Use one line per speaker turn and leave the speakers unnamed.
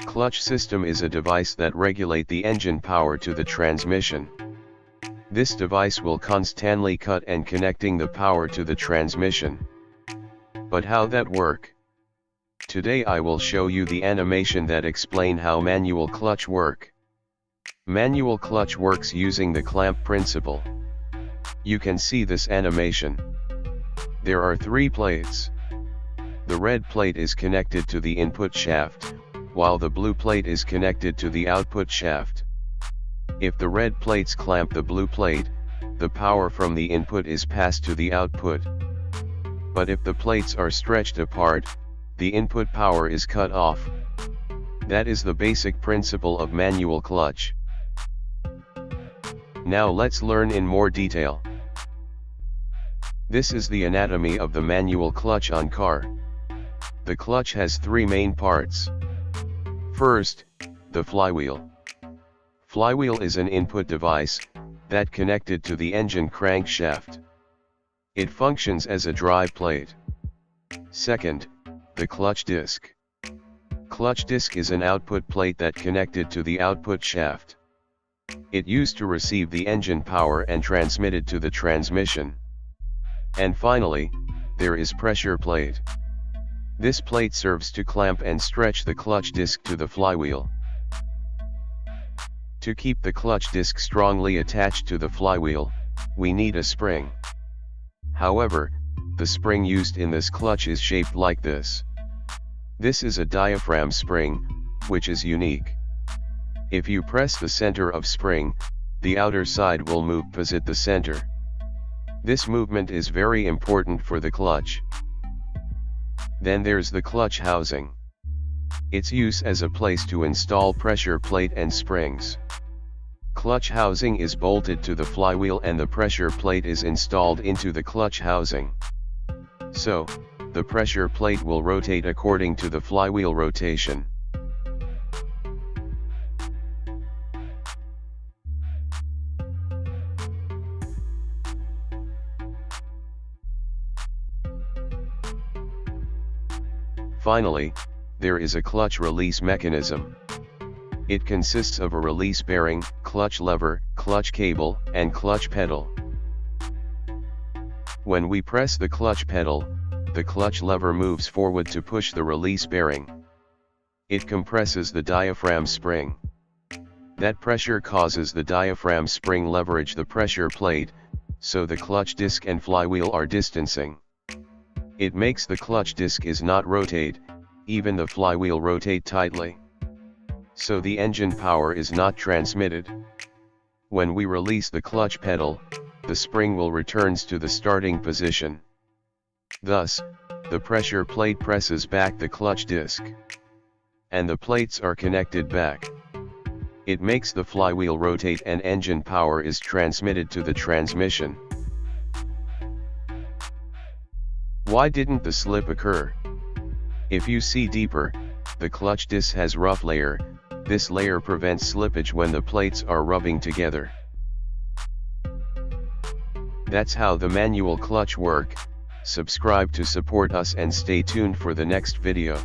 Clutch system is a device that regulate the engine power to the transmission. This device will constantly cut and connecting the power to the transmission. But how that work? Today I will show you the animation that explain how manual clutch work. Manual clutch works using the clamp principle. You can see this animation. There are 3 plates. The red plate is connected to the input shaft, while the blue plate is connected to the output shaft. If the red plates clamp the blue plate, the power from the input is passed to the output. But if the plates are stretched apart, the input power is cut off. That is the basic principle of manual clutch. Now let's learn in more detail. This is the anatomy of the manual clutch on car. The clutch has 3 main parts. First, the flywheel. Flywheel is an input device that connected to the engine crankshaft. It functions as a drive plate. Second, the clutch disc. Clutch disc is an output plate that connected to the output shaft. It used to receive the engine power and transmitted to the transmission. And finally, there is pressure plate. This plate serves to clamp and stretch the clutch disc to the flywheel. To keep the clutch disc strongly attached to the flywheel, we need a spring. However, the spring used in this clutch is shaped like this. This is a diaphragm spring, which is unique. If you press the center of spring, the outer side will move opposite the center. This movement is very important for the clutch. Then there's the clutch housing. Its use as a place to install pressure plate and springs. Clutch housing is bolted to the flywheel and the pressure plate is installed into the clutch housing. So, the pressure plate will rotate according to the flywheel rotation. Finally, there is a clutch release mechanism. It consists of a release bearing, clutch lever, clutch cable, and clutch pedal. When we press the clutch pedal, the clutch lever moves forward to push the release bearing. It compresses the diaphragm spring. That pressure causes the diaphragm spring leverage the pressure plate, so the clutch disc and flywheel are distancing. It makes the clutch disc is not rotate, even the flywheel rotate tightly. So the engine power is not transmitted. When we release the clutch pedal, the spring will returns to the starting position. Thus, the pressure plate presses back the clutch disc. And the plates are connected back. It makes the flywheel rotate and engine power is transmitted to the transmission. Why didn't the slip occur? If you see deeper, the clutch disc has rough layer. This layer prevents slippage when the plates are rubbing together. That's how the manual clutch work. Subscribe to support us and stay tuned for the next video.